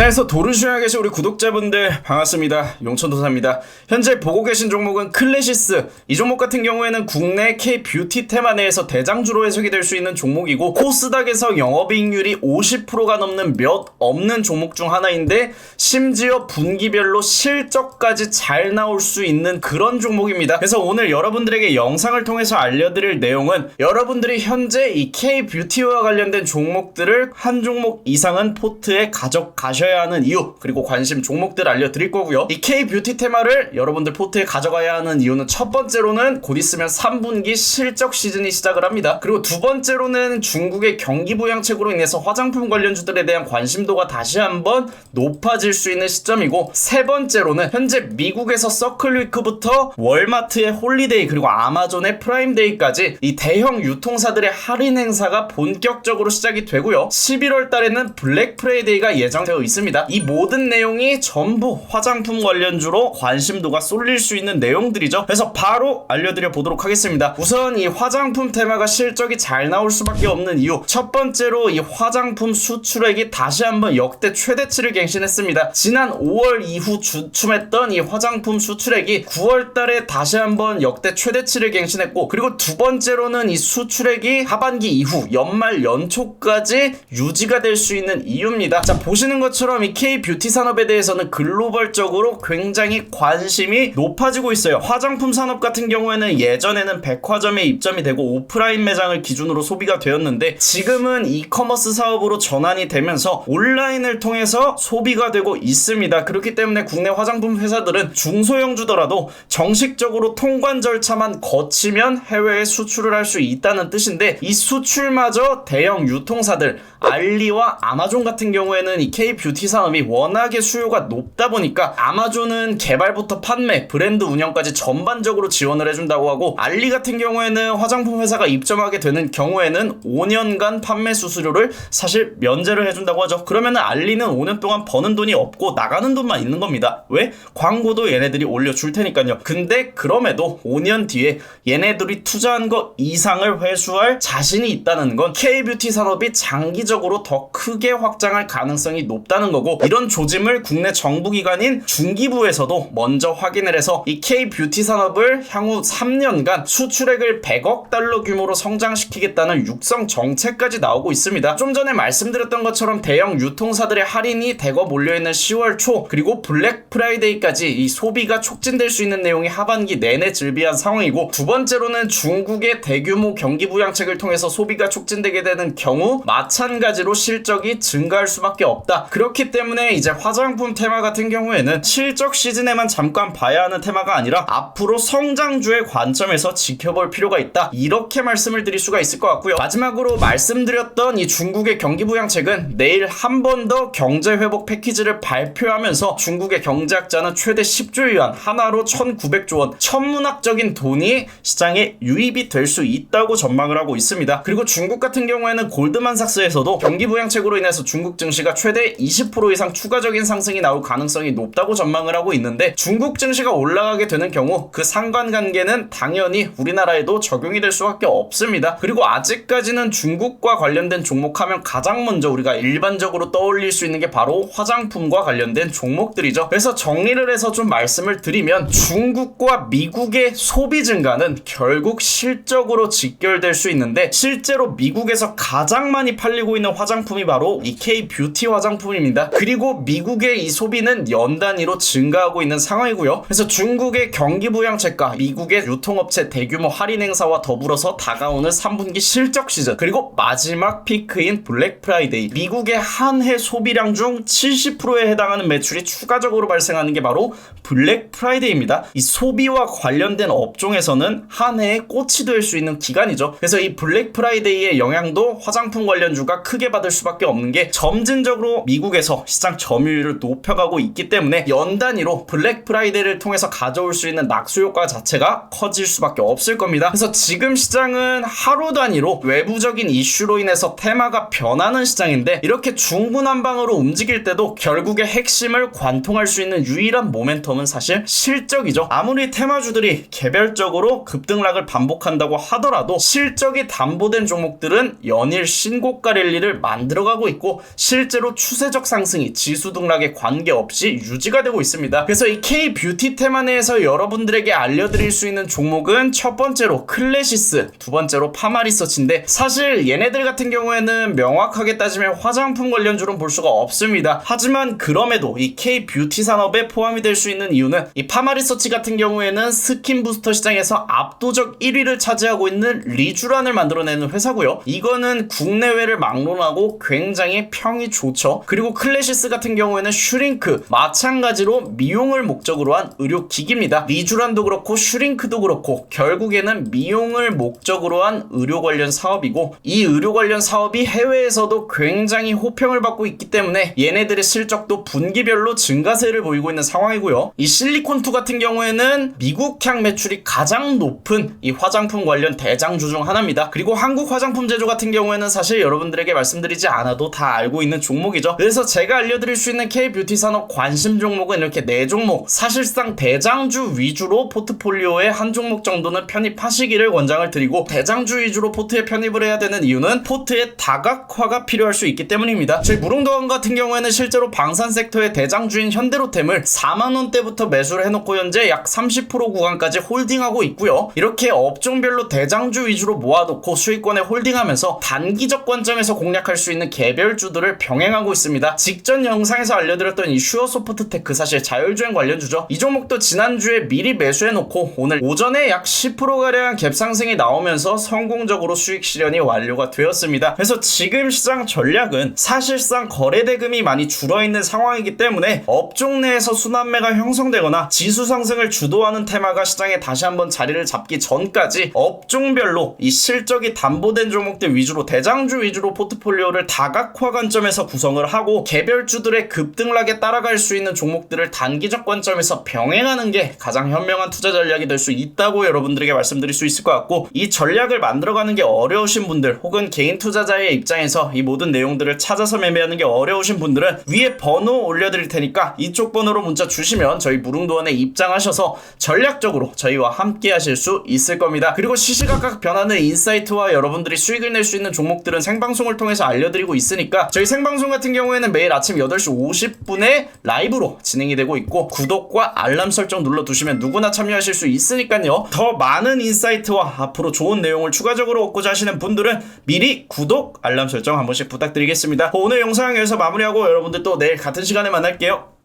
시장에서 도를 수행하고 계신 우리 구독자분들 반갑습니다. 용천도사입니다. 현재 보고 계신 종목은 클래시스. 이 종목 같은 경우에는 국내 K-뷰티 테마 내에서 대장주로 해석이 될 수 있는 종목이고, 코스닥에서 영업이익률이 50%가 넘는 몇 없는 종목 중 하나인데, 심지어 분기별로 실적까지 잘 나올 수 있는 그런 종목입니다. 그래서 오늘 여러분들에게 영상을 통해서 알려드릴 내용은, 여러분들이 현재 이 K-뷰티와 관련된 종목들을 한 종목 이상은 포트에 가져가셔야 하는 이유, 그리고 관심 종목들 알려드릴 거고요. 이 K-뷰티 테마를 여러분들 포트에 가져가야 하는 이유는, 첫 번째로는 곧 있으면 3분기 실적 시즌이 시작을 합니다. 그리고 두 번째로는 중국의 경기 부양책으로 인해서 화장품 관련주들에 대한 관심도가 다시 한번 높아질 수 있는 시점이고, 세 번째로는 현재 미국에서 서클위크부터 월마트의 홀리데이 그리고 아마존의 프라임데이까지 이 대형 유통사들의 할인 행사가 본격적으로 시작이 되고요. 11월 달에는 블랙 프라이데이가 예정되어 있습니다. 이 모든 내용이 전부 화장품 관련주로 관심도가 쏠릴 수 있는 내용들이죠. 그래서 바로 알려드려 보도록 하겠습니다. 우선 이 화장품 테마가 실적이 잘 나올 수밖에 없는 이유, 첫 번째로 이 화장품 수출액이 다시 한번 역대 최대치를 갱신했습니다. 지난 5월 이후 주춤했던 이 화장품 수출액이 9월 달에 다시 한번 역대 최대치를 갱신했고, 그리고 두 번째로는 이 수출액이 하반기 이후 연말 연초까지 유지가 될 수 있는 이유입니다. 자, 보시는 것처럼 이 K-뷰티 산업에 대해서는 글로벌적으로 굉장히 관심이 높아지고 있어요. 화장품 산업 같은 경우에는 예전에는 백화점에 입점이 되고 오프라인 매장을 기준으로 소비가 되었는데, 지금은 이커머스 사업으로 전환이 되면서 온라인을 통해서 소비가 되고 있습니다. 그렇기 때문에 국내 화장품 회사들은 중소형주더라도 정식적으로 통관 절차만 거치면 해외에 수출을 할 수 있다는 뜻인데, 이 수출마저 대형 유통사들 알리와 아마존 같은 경우에는 이 K-뷰티 산업이 워낙에 수요가 높다 보니까, 아마존은 개발부터 판매, 브랜드 운영까지 전반적으로 지원을 해준다고 하고, 알리 같은 경우에는 화장품 회사가 입점하게 되는 경우에는 5년간 판매 수수료를 사실 면제를 해준다고 하죠. 그러면은 알리는 5년 동안 버는 돈이 없고 나가는 돈만 있는 겁니다. 왜? 광고도 얘네들이 올려줄 테니까요. 근데 그럼에도 5년 뒤에 얘네들이 투자한 거 이상을 회수할 자신이 있다는 건 K-뷰티 산업이 장기적으로 더 크게 확장할 가능성이 높다는 거고, 이런 조짐을 국내 정부기관인 중기부에서도 먼저 확인을 해서 이 K-뷰티 산업을 향후 3년간 수출액을 100억 달러 규모로 성장시키겠다는 육성 정책까지 나오고 있습니다. 좀 전에 말씀드렸던 것처럼 대형 유통사들의 할인이 대거 몰려있는 10월 초, 그리고 블랙 프라이데이까지 이 소비가 촉진될 수 있는 내용이 하반기 내내 즐비한 상황이고, 두 번째로는 중국의 대규모 경기 부양책을 통해서 소비가 촉진되게 되는 경우 마찬가지로 실적이 증가할 수밖에 없다. 그렇기 때문에 이제 화장품 테마 같은 경우에는 실적 시즌에만 잠깐 봐야 하는 테마가 아니라 앞으로 성장주의 관점에서 지켜볼 필요가 있다, 이렇게 말씀을 드릴 수가 있을 것 같고요. 마지막으로 말씀드렸던 이 중국의 경기 부양책은 내일 한 번 더 경제 회복 패키지를 발표하면서 중국의 경제학자는 최대 10조 위안, 하나로 1,900조 원, 천문학적인 돈이 시장에 유입이 될 수 있다고 전망을 하고 있습니다. 그리고 중국 같은 경우에는 골드만삭스에서도 경기 부양책으로 인해서 중국 증시가 최대 20% 이상 추가적인 상승이 나올 가능성이 높다고 전망을 하고 있는데, 중국 증시가 올라가게 되는 경우 그 상관관계는 당연히 우리나라에도 적용이 될 수밖에 없습니다. 그리고 아직까지는 중국과 관련된 종목하면 가장 먼저 우리가 일반적으로 떠올릴 수 있는 게 바로 화장품과 관련된 종목들이죠. 그래서 정리를 해서 좀 말씀을 드리면, 중국과 미국의 소비 증가는 결국 실적으로 직결될 수 있는데, 실제로 미국에서 가장 많이 팔리고 있는 화장품이 바로 이 K-뷰티 화장품입니다. 그리고 미국의 이 소비는 연 단위로 증가하고 있는 상황이고요. 그래서 중국의 경기 부양책과 미국의 유통업체 대규모 할인 행사와 더불어서 다가오는 3분기 실적 시즌, 그리고 마지막 피크인 블랙 프라이데이, 미국의 한 해 소비량 중 70%에 해당하는 매출이 추가적으로 발생하는 게 바로 블랙 프라이데이입니다. 이 소비와 관련된 업종에서는 한 해의 꽃이 될 수 있는 기간이죠. 그래서 이 블랙 프라이데이의 영향도 화장품 관련주가 크게 받을 수밖에 없는 게, 점진적으로 미국에서 시장 점유율을 높여가고 있기 때문에 연 단위로 블랙 프라이데이를 통해서 가져올 수 있는 낙수 효과 자체가 커질 수밖에 없을 겁니다. 그래서 지금 시장은 하루 단위로 외부적인 이슈로 인해서 테마가 변하는 시장인데, 이렇게 중구난방으로 움직일 때도 결국에 핵심을 관통할 수 있는 유일한 모멘텀은 사실 실적이죠. 아무리 테마주들이 개별적으로 급등락을 반복한다고 하더라도 실적이 담보된 종목들은 연일 신고가 랠리를 만들어가고 있고, 실제로 추세적 상승이 지수 등락에 관계없이 유지가 되고 있습니다. 그래서 이 K뷰티 테마 내에서 여러분들에게 알려드릴 수 있는 종목은 첫 번째로 클래시스, 두 번째로 파마리서치인데 사실 얘네들 같은 경우에는 명확하게 따지면 화장품 관련주로는 볼 수가 없습니다. 하지만 그럼에도 이 K뷰티 산업에 포함이 될 수 있는 이유는 이 파마리서치 같은 경우에는 스킨 부스터 시장에서 압도적 1위를 차지하고 있는 리쥬란을 만들어내는 회사고요. 이거는 국내외를 막론하고 굉장히 평이 좋죠. 그리고 클래시스 같은 경우에는 슈링크, 마찬가지로 미용을 목적으로 한 의료기기입니다. 리쥬란도 그렇고 슈링크도 그렇고 결국에는 미용을 목적으로 한 의료 관련 사업이고, 이 의료 관련 사업이 해외에서도 굉장히 호평을 받고 있기 때문에 얘네들의 실적도 분기별로 증가세를 보이고 있는 상황이고요. 이 실리콘2 같은 경우에는 미국향 매출이 가장 높은 이 화장품 관련 대장주 중 하나입니다. 그리고 한국 화장품 제조 같은 경우에는 사실 여러분들에게 말씀드리지 않아도 다 알고 있는 종목이죠. 그래서 제가 알려드릴 수 있는 K뷰티 산업 관심 종목은 이렇게 4종목, 사실상 대장주 위주로 포트폴리오에 한 종목 정도는 편입하시기를 권장을 드리고, 대장주 위주로 포트에 편입을 해야 되는 이유는 포트의 다각화가 필요할 수 있기 때문입니다. 저희 무릉도원 같은 경우에는 실제로 방산 섹터의 대장주인 현대로템을 4만원대부터 매수를 해놓고 현재 약 30% 구간까지 홀딩하고 있고요. 이렇게 업종별로 대장주 위주로 모아놓고 수익권에 홀딩하면서 단기적 관점에서 공략할 수 있는 개별주들을 병행하고 있습니다. 직전 영상에서 알려드렸던 이 슈어소프트테크, 사실 자율주행 관련주죠. 이 종목도 지난주에 미리 매수해놓고 오늘 오전에 약 10%가량 갭상승이 나오면서 성공적으로 수익 실현이 완료가 되었습니다. 그래서 지금 시장 전략은 사실상 거래대금이 많이 줄어있는 상황이기 때문에 업종 내에서 순환매가 형성되거나 지수 상승을 주도하는 테마가 시장에 다시 한번 자리를 잡기 전까지 업종별로 이 실적이 담보된 종목들 위주로, 대장주 위주로 포트폴리오를 다각화 관점에서 구성을 하고 개별주들의 급등락에 따라갈 수 있는 종목들을 단기적 관점에서 병행하는 게 가장 현명한 투자 전략이 될 수 있다고 여러분들에게 말씀드릴 수 있을 것 같고, 이 전략을 만들어가는 게 어려우신 분들 혹은 개인 투자자의 입장에서 이 모든 내용들을 찾아서 매매하는 게 어려우신 분들은 위에 번호 올려드릴 테니까 이쪽 번호로 문자 주시면 저희 무릉도원에 입장하셔서 전략적으로 저희와 함께 하실 수 있을 겁니다. 그리고 시시각각 변하는 인사이트와 여러분들이 수익을 낼 수 있는 종목들은 생방송을 통해서 알려드리고 있으니까 저희 생방송 같은 경우에는 매일 아침 8시 50분에 라이브로 진행이 되고 있고, 구독과 알람 설정 눌러두시면 누구나 참여하실 수 있으니까요. 더 많은 인사이트와 앞으로 좋은 내용을 추가적으로 얻고자 하시는 분들은 미리 구독, 알람 설정 한 번씩 부탁드리겠습니다. 오늘 영상 여기서 마무리하고 여러분들 또 내일 같은 시간에 만날게요.